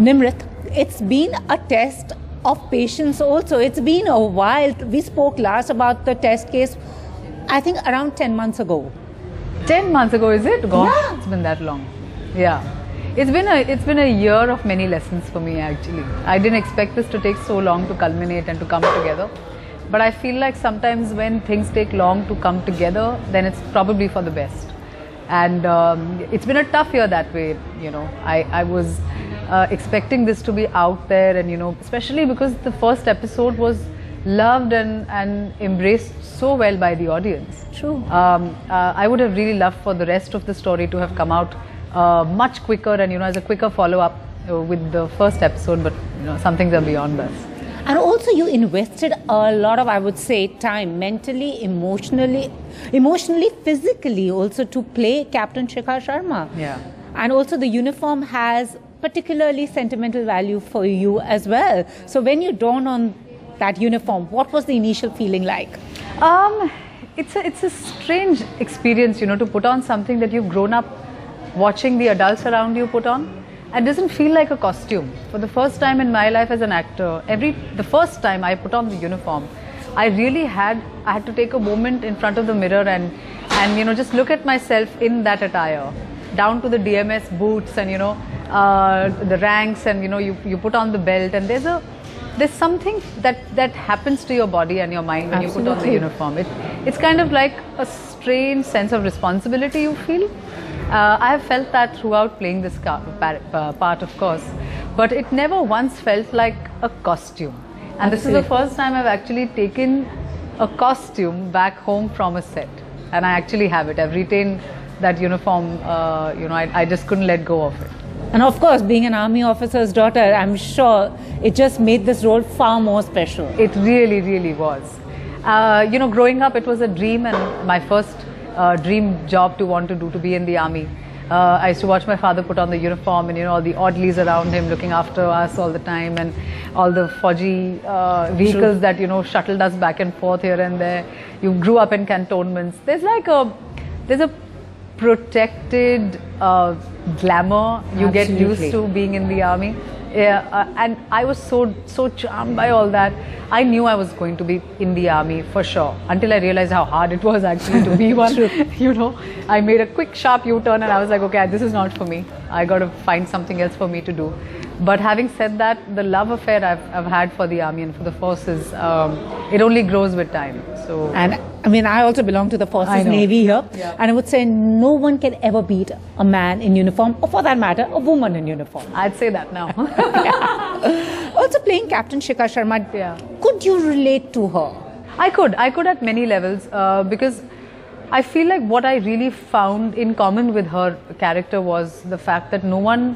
Nimrat, it's been a test of patience also. It's been a while. We spoke last about the test case, I think around 10 months ago. 10 months ago, is it? Gosh, Yeah. It's been that long. Yeah. It's been a year of many lessons for me actually. I didn't expect this to take so long to culminate and to come together. But I feel like sometimes when things take long to come together, then it's probably for the best. And it's been a tough year that way, you know. I was expecting this to be out there, and you know, especially because the first episode was loved and embraced so well by the audience. True. I would have really loved for the rest of the story to have come out much quicker, and you know, as a quicker follow-up with the first episode, but you know, some things are beyond us. And also you invested a lot of, I would say, time, mentally, emotionally, physically also to play Captain Shikha Sharma. Yeah. And also the uniform has particularly sentimental value for you as well. So when you don on that uniform, what was the initial feeling like? It's a strange experience, you know, to put on something that you've grown up watching the adults around you put on. It doesn't feel like a costume. For the first time in my life as an actor, the first time I put on the uniform, I had to take a moment in front of the mirror and you know, just look at myself in that attire, down to the DMS boots and you know, the ranks, and you know, you put on the belt, and there's something that happens to your body and your mind when you put on the uniform. It's kind of like a strange sense of responsibility you feel. I have felt that throughout playing this part, of course, but it never once felt like a costume. And this is the first time I've actually taken a costume back home from a set, and I actually have it. I've retained that uniform. You know, I just couldn't let go of it. And of course, being an army officer's daughter, I'm sure it just made this role far more special. It really, really was. You know, growing up, it was a dream, and my first dream job to be in the army. I used to watch my father put on the uniform, and you know, all the orderlies around him looking after us all the time, and all the Fauji vehicles that you know shuttled us back and forth here and there. You grew up in cantonments. There's a protected glamour you get used to being in the army. Yeah, and I was so charmed by all that. I knew I was going to be in the army for sure, until I realized how hard it was actually to be one. You know, I made a quick sharp U-turn and I was like, okay, this is not for me. I got to find something else for me to do. But having said that, the love affair I've had for the army and for the forces, it only grows with time. So, and I mean, I also belong to the Forces Navy here, and I would say no one can ever beat a man in uniform, or for that matter, a woman in uniform. I'd say that now. Also playing Captain Shikha Sharma, could you relate to her? I could at many levels, because I feel like what I really found in common with her character was the fact that no one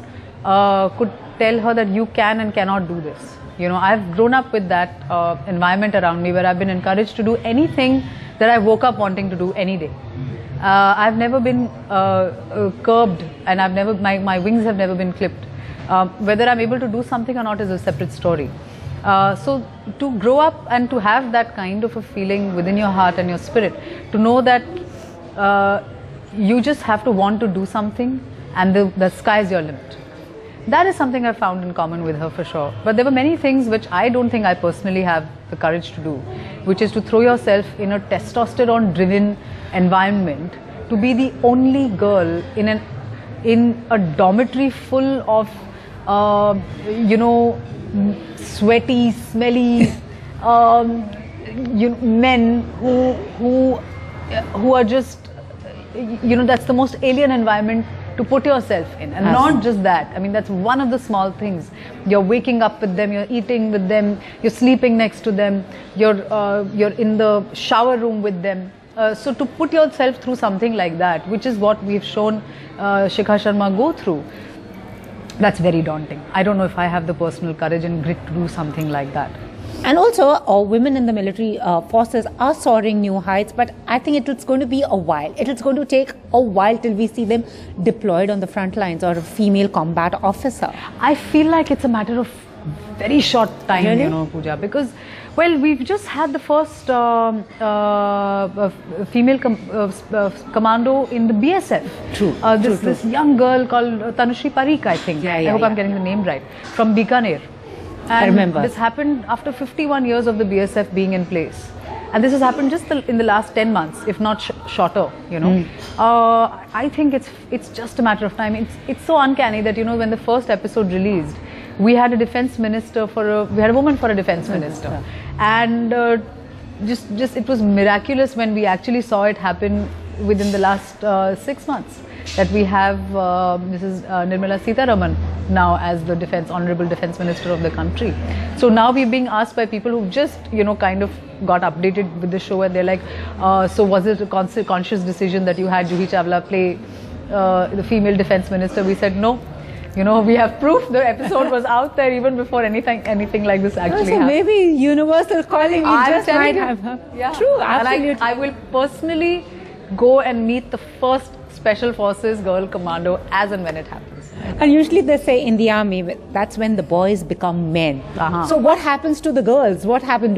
could tell her that you can and cannot do this. You know, I've grown up with that environment around me where I've been encouraged to do anything that I woke up wanting to do any day. I've never been curbed, and my wings have never been clipped. Whether I'm able to do something or not is a separate story. So to grow up and to have that kind of a feeling within your heart and your spirit, to know that you just have to want to do something, and the sky is your limit. That is something I found in common with her for sure. But there were many things which I don't think I personally have the courage to do, which is to throw yourself in a testosterone-driven environment, to be the only girl in a dormitory full of you know, sweaty, smelly men who are just, you know, that's the most alien environment to put yourself in. And not just that, I mean, that's one of the small things. You're waking up with them, you're eating with them, you're sleeping next to them, you're in the shower room with them. So to put yourself through something like that, which is what we've shown Shikha Sharma go through, that's very daunting. I don't know if I have the personal courage and grit to do something like that. And also, women in the military forces are soaring new heights, but I think it's going to be a while. It is going to take a while till we see them deployed on the front lines, or a female combat officer. I feel like it's a matter of very short time, Really? you know, Pooja, because, well, we've just had the first female commando in the BSF. True. This young girl called Tanushree Parikh, I think. Yeah, I yeah, hope yeah. I'm getting the name right. From Bikaner. And I remember. this happened after 51 years of the BSF being in place. And this has happened just in the last 10 months, if not shorter, you know. I think it's just a matter of time. It's so uncanny that, you know, when the first episode released, we had a defense minister we had a woman for a defense minister. And just it was miraculous when we actually saw it happen within the last 6 months. That we have Mrs. Nirmala Sitharaman now as the Honorable Defense Minister of the country. So now we're being asked by people who just, you know, kind of got updated with the show, and they're like, so was it a conscious decision that you had Juhi Chawla play the female defense minister? We said no. You know, we have proof the episode was out there even before anything like this actually happened. Maybe universal calling just might have. Yeah. True, absolutely. And I will personally go and meet the first Special Forces Girl Commando as and when it happens. And usually they say in the army, that's when the boys become men. So what happens to the girls? What happened?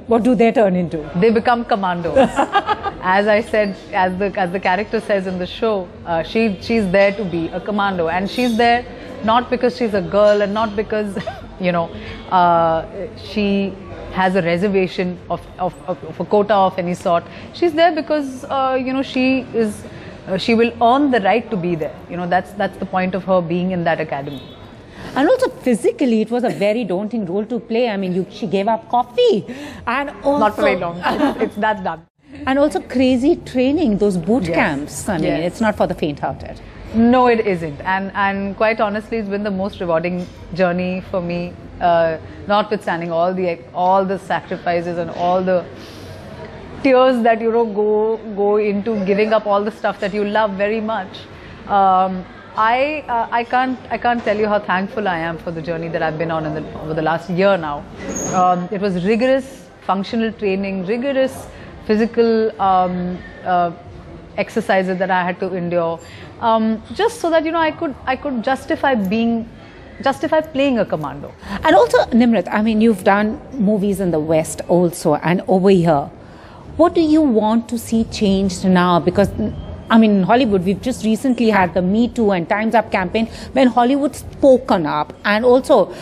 What do they turn into? They become commandos. As I said, as the character says in the show, she's there to be a commando, and she's there not because she's a girl and not because, you know, she has a reservation of a quota of any sort. She's there because you know, she will earn the right to be there. You know, that's the point of her being in that academy. And also physically, it was a very daunting role to play. I mean, she gave up coffee, and also Not for very long. That's done. And also crazy training, those boot camps. I mean, Yes. it's not for the faint-hearted. No, it isn't. And quite honestly, it's been the most rewarding journey for me. Notwithstanding all the sacrifices and all the tears that, you know, go into giving up all the stuff that you love very much. I can't tell you how thankful I am for the journey that I've been on over the last year now. It was rigorous functional training, rigorous physical exercises that I had to endure, just so that, you know, I could justify playing a commando. And also, Nimrat, I mean, you've done movies in the West also and over here. What do you want to see changed now? Because, I mean, in Hollywood, we've just recently had the Me Too and Time's Up campaign when Hollywood spoken up, and also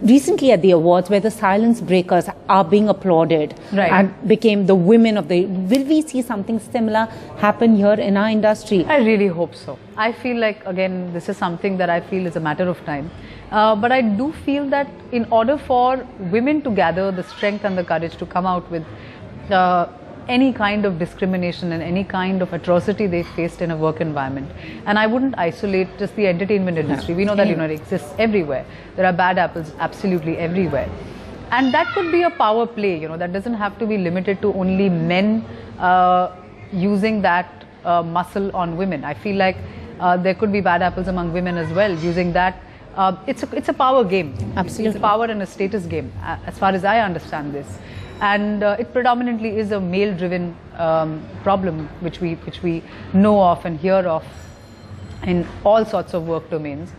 recently at the awards where the silence breakers are being applauded and became the women of the... Will we see something similar happen here in our industry? I really hope so. I feel like, again, this is something that I feel is a matter of time. But I do feel that in order for women to gather the strength and the courage to come out with any kind of discrimination and any kind of atrocity they faced in a work environment. And I wouldn't isolate just the entertainment industry. We know that, you know, it exists everywhere. There are bad apples absolutely everywhere. And that could be a power play, you know, that doesn't have to be limited to only men using that muscle on women. I feel like there could be bad apples among women as well, using that. It's a power game. Absolutely. It's power and a status game, as far as I understand this. And it predominantly is a male-driven problem, which we know of and hear of in all sorts of work domains.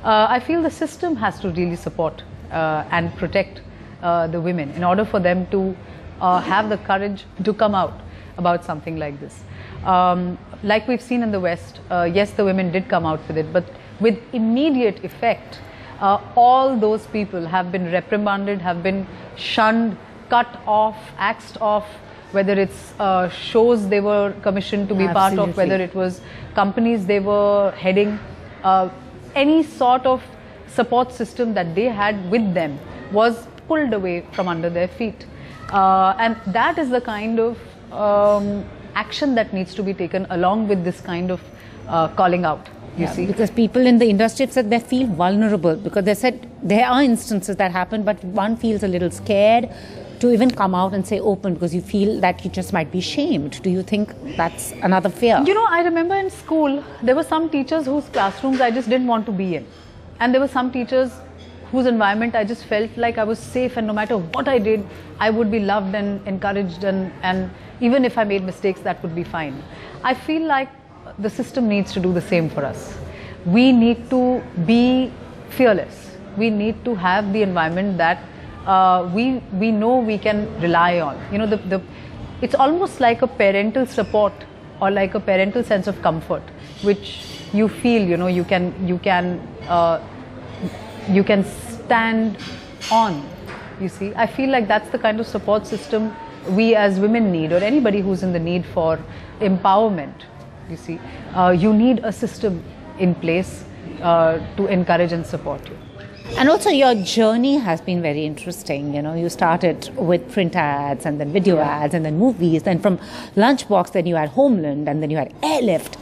I feel the system has to really support and protect the women in order for them to have the courage to come out about something like this. Like we've seen in the West, yes, the women did come out with it, but with immediate effect, all those people have been reprimanded, have been shunned, cut off, axed off, whether it's shows they were commissioned to be part of, whether it was companies they were heading, any sort of support system that they had with them was pulled away from under their feet. And that is the kind of action that needs to be taken along with this kind of calling out. You see? Because people in the industry have said they feel vulnerable, because they said there are instances that happen, but one feels a little scared to even come out and say open, because you feel that you just might be shamed. Do you think that's another fear? You know, I remember in school, there were some teachers whose classrooms I just didn't want to be in. And there were some teachers whose environment I just felt like I was safe, and no matter what I did, I would be loved and encouraged, and even if I made mistakes, that would be fine. I feel like the system needs to do the same for us. We need to be fearless. we need to have the environment that we know we can rely on. You know, it's almost like a parental support or like a parental sense of comfort, which you feel, you know, you can stand on. You see, I feel like that's the kind of support system we as women need, or anybody who's in the need for empowerment. You see, you need a system in place to encourage and support you. And also your journey has been very interesting. You know, you started with print ads and then video ads and then movies. Then from Lunchbox, then you had Homeland and then you had Airlift.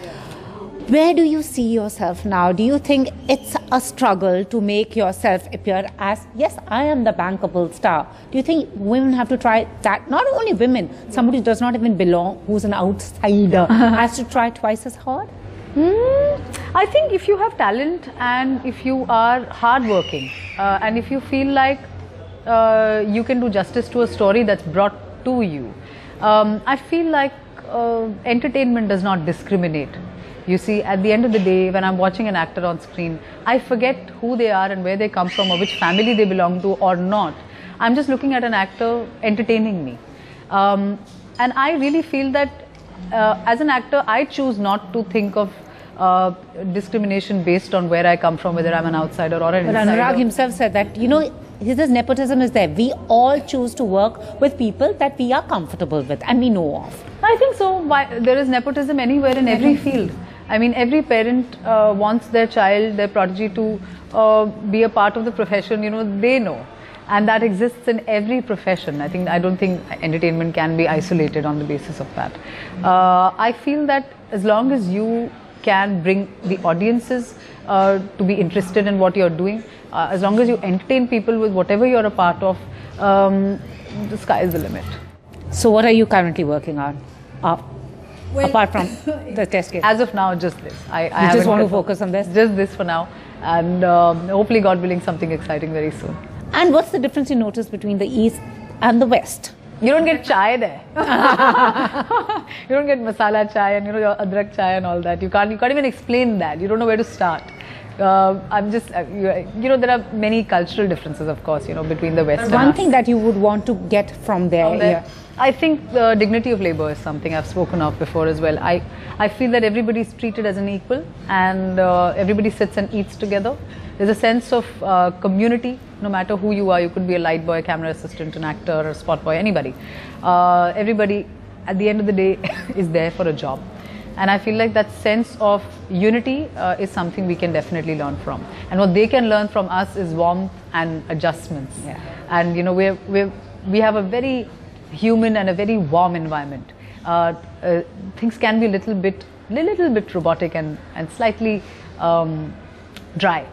Where do you see yourself now? Do you think it's a struggle to make yourself appear as, yes, I am the bankable star? Do you think women have to try that? Not only women, somebody who does not even belong, who's an outsider, has to try twice as hard? I think if you have talent and if you are hardworking and if you feel like you can do justice to a story that's brought to you, I feel like entertainment does not discriminate. You see, at the end of the day, when I'm watching an actor on screen, I forget who they are and where they come from or which family they belong to or not. I'm just looking at an actor entertaining me. And I really feel that as an actor, I choose not to think of discrimination based on where I come from, whether I'm an outsider or an insider. Anurag himself said that, you know, his nepotism is there. We all choose to work with people that we are comfortable with and we know of. I think so. There is nepotism anywhere in every field. I mean, every parent wants their child, their prodigy to be a part of the profession, you know, they know. And that exists in every profession. I don't think entertainment can be isolated on the basis of that. I feel that as long as you can bring the audiences to be interested in what you're doing, as long as you entertain people with whatever you're a part of, the sky is the limit. So what are you currently working on? Apart from the test case? As of now, just this. I just want to focus on this? Just this for now. And hopefully, God willing, something exciting very soon. And what's the difference you notice between the East and the West? You don't get chai there. You don't get masala chai and, you know, your adrak chai and all that. You can't even explain that. You don't know where to start. I'm just, you know, there are many cultural differences, of course, you know, between the West and One us. thing that you would want to get from there. I think the dignity of labor is something I've spoken of before as well. I feel that everybody is treated as an equal and everybody sits and eats together. There's a sense of community, no matter who you are. You could be a light boy, camera assistant, an actor, a spot boy, anybody. Everybody, at the end of the day, is there for a job. And I feel like that sense of unity is something we can definitely learn from. And what they can learn from us is warmth and adjustments. Yeah. And, you know, we have a very human and a very warm environment. Things can be a little bit robotic and slightly dry.